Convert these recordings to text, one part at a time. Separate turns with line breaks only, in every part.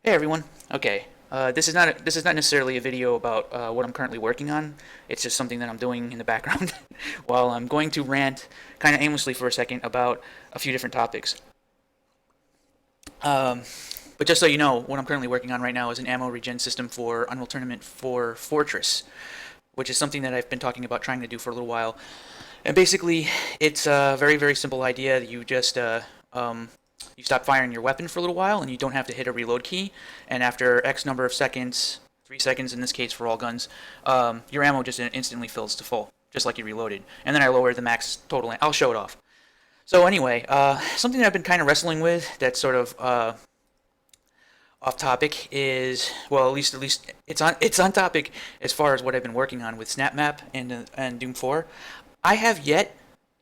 Hey everyone. Okay. This is not necessarily a video about what I'm currently working on. It's just something that I'm doing in the background while I'm going to rant kind of aimlessly for a second about a few different topics. Um, but just so you know, what I'm currently working on right now is an ammo regen system for Unreal Tournament for Fortress, which is something that I've been talking about trying to do for a little while. And basically, it's a very, very simple idea. You stop firing your weapon for a little while, and you don't have to hit a reload key. And after X number of seconds, 3 seconds in this case for all guns, your ammo just instantly fills to full, just like you reloaded. And then I lower the max total. I'll show it off. So anyway, something that I've been kind of wrestling with that's sort of off topic is, well, at least it's on topic as far as what I've been working on with Snap Map and Doom 4. I have yet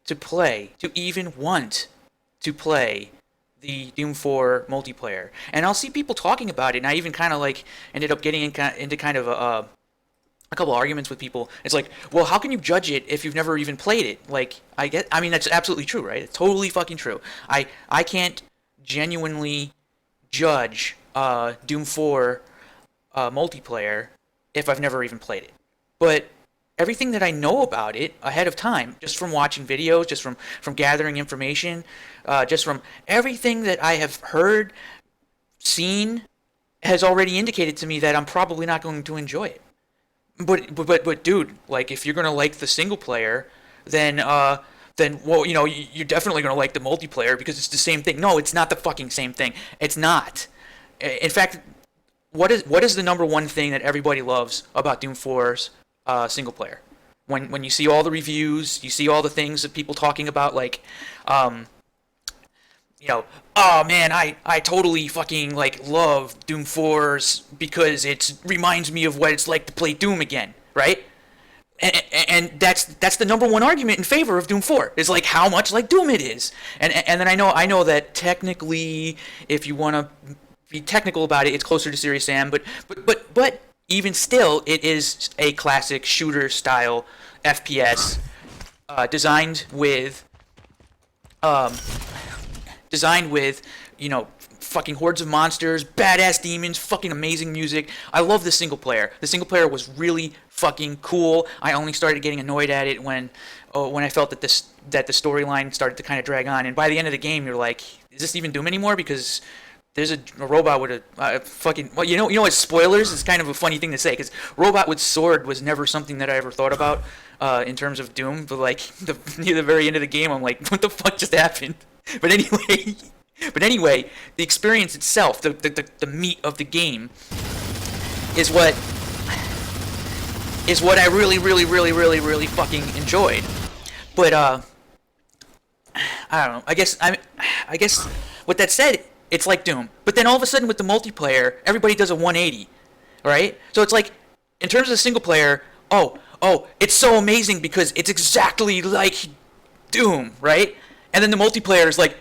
to even want to play the Doom 4 multiplayer. And I'll see people talking about it, and I even kind of like ended up getting into kind of a couple arguments with people. It's like, well, how can you judge it if you've never even played it? Like, I mean, that's absolutely true, right? It's totally fucking true. I can't genuinely judge Doom 4 multiplayer if I've never even played it. But everything that I know about it ahead of time, just from watching videos, just from gathering information, just from everything that I have heard, seen, has already indicated to me that I'm probably not going to enjoy it. But dude, like if you're gonna like the single player, then well, you're definitely gonna like the multiplayer because it's the same thing. No, it's not the fucking same thing. It's not. In fact, what is the number one thing that everybody loves about Doom 4's single player? When you see all the reviews, you see all the things that people talking about, like, um, oh man, I totally fucking like love Doom 4's because it reminds me of what it's like to play Doom again, right? And that's the number one argument in favor of Doom 4 is like how much like Doom it is. And then I know that technically, if you want to be technical about it, it's closer to Serious Sam, but even still, it is a classic shooter style FPS designed with um, fucking hordes of monsters, badass demons, fucking amazing music. I love the single player. The single player was really fucking cool. I only started getting annoyed at it when I felt that the storyline started to kind of drag on. And by the end of the game, you're like, is this even Doom anymore? Because there's a robot with a fucking, well, what, spoilers is kind of a funny thing to say because robot with sword was never something that I ever thought about in terms of Doom. But like near the very end of the game, I'm like, what the fuck just happened? But anyway, the experience itself, the meat of the game, is what I really, really, really, really, really fucking enjoyed. But I don't know. I guess with that said, it's like Doom. But then all of a sudden with the multiplayer, everybody does a 180, right? So it's like, in terms of the single player, it's so amazing because it's exactly like Doom, right? And then the multiplayer is like,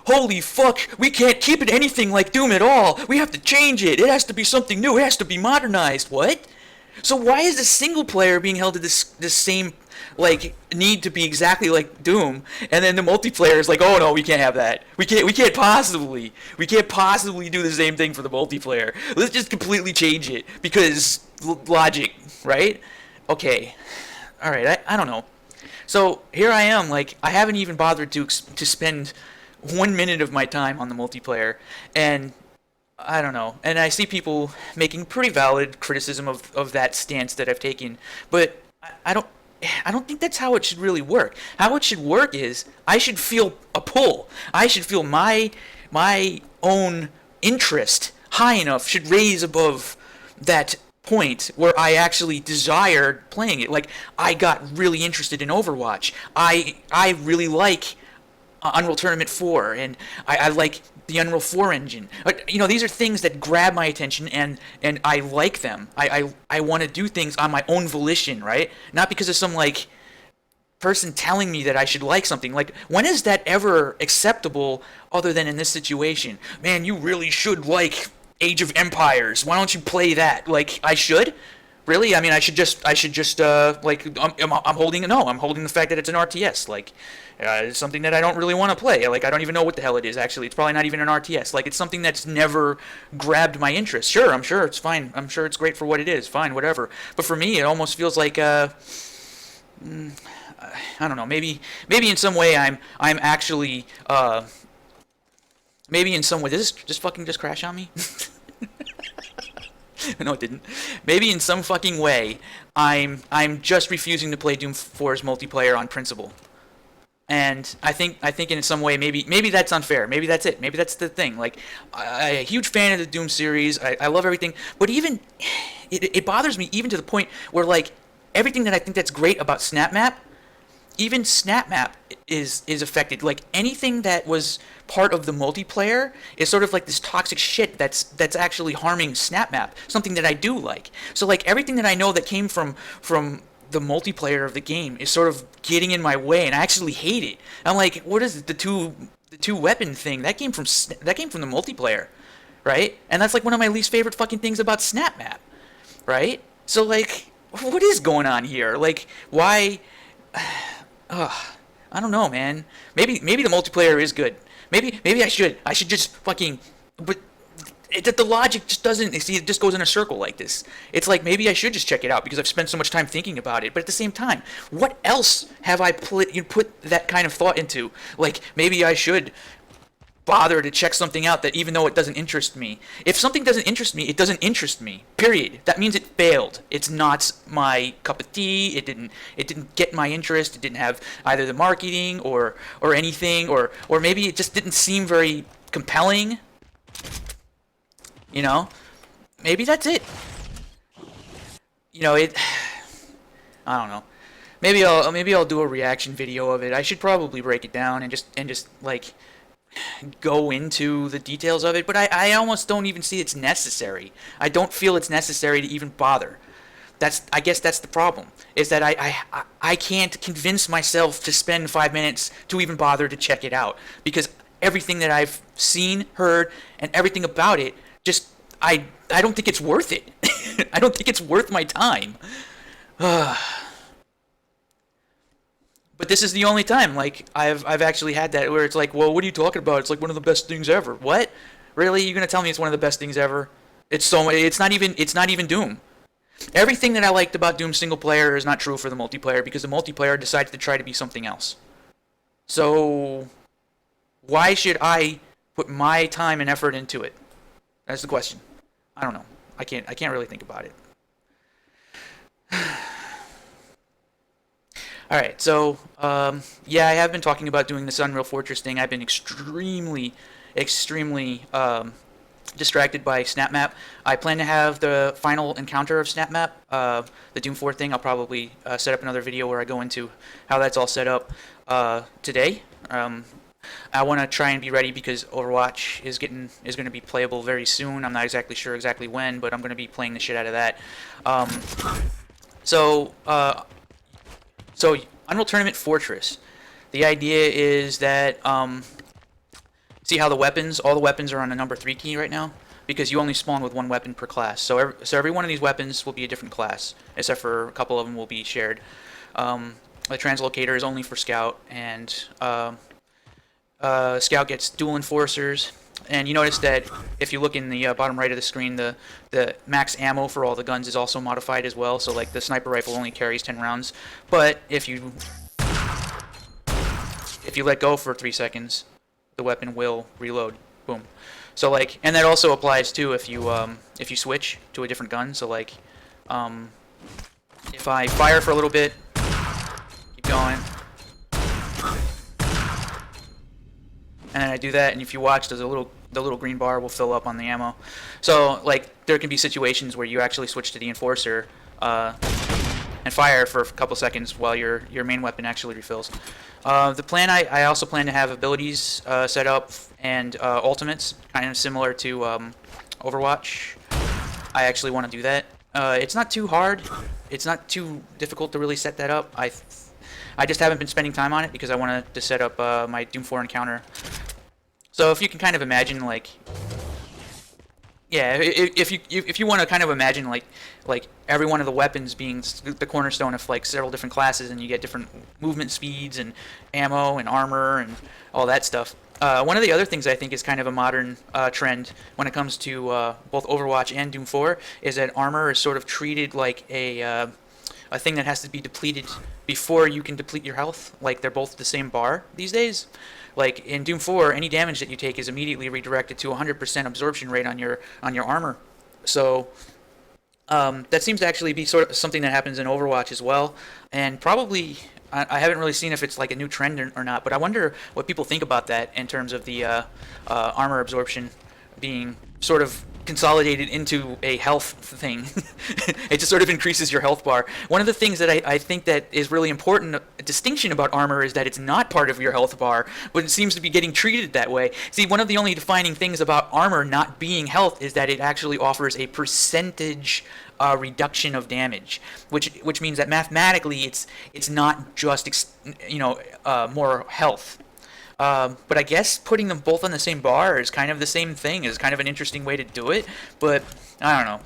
holy fuck, we can't keep it anything like Doom at all. We have to change it. It has to be something new. It has to be modernized. What? So why is the single player being held to this same like need to be exactly like Doom, and then the multiplayer is like, oh no, we can't have that. We can't possibly do the same thing for the multiplayer. Let's just completely change it because logic, right? Okay, all right. I don't know. So here I am, like I haven't even bothered to spend 1 minute of my time on the multiplayer, and I don't know. And I see people making pretty valid criticism of that stance that I've taken, but I don't think that's how it should really work. How it should work is I should feel a pull. I should feel my own interest high enough, should raise above that point where I actually desired playing it. Like I got really interested in Overwatch. I really like Unreal Tournament 4, and I like the Unreal 4 engine. These are things that grab my attention, and I like them. I want to do things on my own volition, right? Not because of some, like, person telling me that I should like something. Like, when is that ever acceptable other than in this situation? Man, you really should like Age of Empires. Why don't you play that? Like, I should? Really? I mean, I should just like I'm holding no, I'm holding the fact that it's an RTS. Like, it's something that I don't really want to play. Like, I don't even know what the hell it is. Actually, it's probably not even an RTS. Like, it's something that's never grabbed my interest. Sure, I'm sure it's fine. I'm sure it's great for what it is. Fine, whatever. But for me, it almost feels like I don't know. Maybe in some way I'm actually maybe in some way. Did this just fucking just crash on me? No, it didn't. Maybe in some fucking way, I'm just refusing to play Doom 4's multiplayer on principle. And I think in some way maybe that's unfair. Maybe that's it. Maybe that's the thing. Like, I'm a huge fan of the Doom series. I love everything, but even it bothers me even to the point where, like, everything that I think that's great about SnapMap, even SnapMap is affected. Like, anything that was part of the multiplayer is sort of like this toxic shit that's actually harming SnapMap. Something that I do like. So, like, everything that I know that came from the multiplayer of the game is sort of getting in my way, and I actually hate it. I'm like, what is it? The two weapon thing that came from the multiplayer, right? And that's like one of my least favorite fucking things about SnapMap, right? So, like, what is going on here? Like, why? I don't know, man. Maybe the multiplayer is good. Maybe I should just fucking. But the logic just doesn't. See, it just goes in a circle like this. It's like, maybe I should just check it out because I've spent so much time thinking about it. But at the same time, what else have I put that kind of thought into? Like, maybe I should bother to check something out that, even though it doesn't interest me. If something doesn't interest me, it doesn't interest me. Period. That means it failed. It's not my cup of tea. It didn't get my interest. It didn't have either the marketing or anything, or maybe it just didn't seem very compelling. You know? Maybe that's it. You know, I don't know. Maybe I'll do a reaction video of it. I should probably break it down and just like go into the details of it, but I almost don't even see it's necessary. I don't feel it's necessary to even bother. I guess that's the problem, is that I can't convince myself to spend 5 minutes to even bother to check it out, because everything that I've seen, heard, and everything about it, just I don't think it's worth it. I don't think it's worth my time. But this is the only time, like, I've actually had that where it's like, well, what are you talking about? It's like one of the best things ever. What? Really? You're gonna tell me it's one of the best things ever? It's not even Doom. Everything that I liked about Doom single player is not true for the multiplayer, because the multiplayer decided to try to be something else. So why should I put my time and effort into it? That's the question. I don't know. I can't really think about it. Alright, so, yeah, I have been talking about doing this Unreal Fortress thing. I've been extremely distracted by SnapMap. I plan to have the final encounter of SnapMap, the Doom 4 thing. I'll probably set up another video where I go into how that's all set up today. I want to try and be ready because Overwatch is going to be playable very soon. I'm not exactly sure exactly when, but I'm going to be playing the shit out of that. So Unreal Tournament Fortress. The idea is that, see how all the weapons are on a number 3 key right now? Because you only spawn with one weapon per class. So every one of these weapons will be a different class, except for a couple of them will be shared. The translocator is only for Scout, and Scout gets dual enforcers. And you notice that if you look in the bottom right of the screen, the max ammo for all the guns is also modified as well. So, like, the sniper rifle only carries 10 rounds, but if you let go for 3 seconds, the weapon will reload. Boom. So, like, and that also applies too if you switch to a different gun. So, like, if I fire for a little bit, keep going, and then I do that, and if you watch, the little green bar will fill up on the ammo. So, like, there can be situations where you actually switch to the Enforcer and fire for a couple seconds while your main weapon actually refills. The plan, I also plan to have abilities set up and ultimates, kind of similar to Overwatch. I actually want to do that. It's not too hard. It's not too difficult to really set that up. I just haven't been spending time on it because I wanted to set up my Doom 4 encounter. So if you can kind of imagine, like, Yeah, if you want to kind of imagine like every one of the weapons being the cornerstone of like several different classes, and you get different movement speeds and ammo and armor and all that stuff. One of the other things I think is kind of a modern trend when it comes to both Overwatch and Doom 4 is that armor is sort of treated like a thing that has to be depleted before you can deplete your health. Like they're both the same bar these days. Like in Doom 4, any damage that you take is immediately redirected to 100% absorption rate on your armor. So that seems to actually be sort of something that happens in Overwatch as well, and probably I haven't really seen if it's like a new trend or not. But I wonder what people think about that in terms of the armor absorption being sort of consolidated into a health thing. It just sort of increases your health bar. One of the things that I think that is really important, a distinction about armor, is that it's not part of your health bar, but it seems to be getting treated that way. See, one of the only defining things about armor not being health is that it actually offers a percentage reduction of damage, which means that mathematically it's not just more health. But I guess putting them both on the same bar is kind of the same thing. Is kind of an interesting way to do it. But I don't know.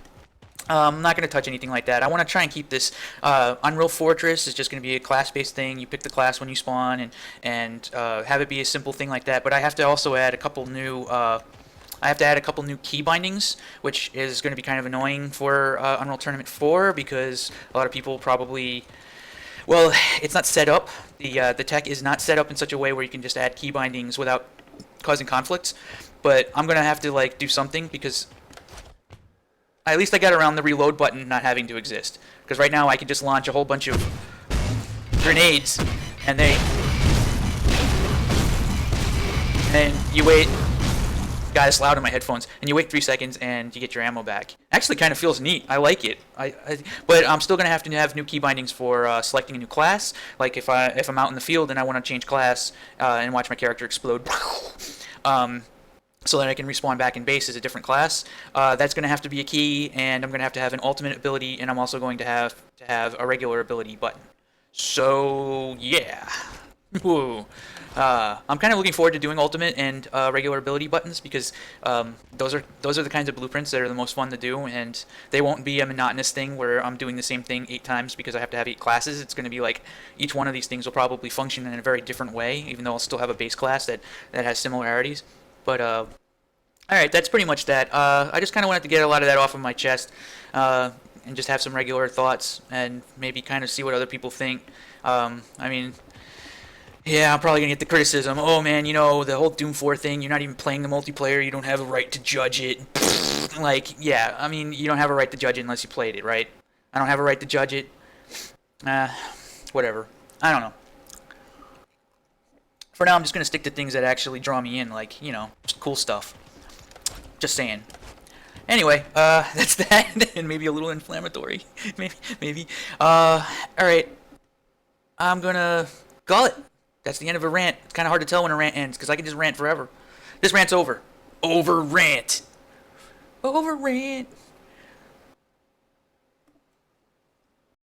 I'm not going to touch anything like that. I want to try and keep this Unreal Fortress is just going to be a class-based thing. You pick the class when you spawn and have it be a simple thing like that. But I have to also add a couple new. I have to add a couple new key bindings, which is going to be kind of annoying for Unreal Tournament 4 because a lot of people probably. Well, it's not set up. The tech is not set up in such a way where you can just add key bindings without causing conflicts. But I'm gonna have to like do something because at least I got around the reload button not having to exist. Because right now I can just launch a whole bunch of grenades, and you wait. God, it's loud in my headphones. And you wait 3 seconds and you get your ammo back. Actually, kind of feels neat. I like it. But I'm still gonna have to have new key bindings for selecting a new class. Like if I'm out in the field and I want to change class and watch my character explode, so that I can respawn back in base as a different class. That's gonna have to be a key, and I'm gonna have to have an ultimate ability, and I'm also going to have a regular ability button. So yeah. Whoa. I'm kind of looking forward to doing ultimate and regular ability buttons because those are the kinds of blueprints that are the most fun to do, and they won't be a monotonous thing where I'm doing the same thing 8 times because I have to have 8 classes. It's going to be like each one of these things will probably function in a very different way, even though I'll still have a base class that has similarities. But all right, that's pretty much that. I just kind of wanted to get a lot of that off of my chest and just have some regular thoughts and maybe kind of see what other people think. I mean. Yeah, I'm probably gonna get the criticism. Oh man, the whole Doom 4 thing, you're not even playing the multiplayer, you don't have a right to judge it. Like, yeah, I mean, you don't have a right to judge it unless you played it, right? I don't have a right to judge it. Whatever. I don't know. For now, I'm just gonna stick to things that actually draw me in, like, just cool stuff. Just saying. Anyway, that's that, and maybe a little inflammatory. maybe. Alright. I'm gonna call it. That's the end of a rant. It's kind of hard to tell when a rant ends, because I can just rant forever. This rant's over. Over rant. Over rant.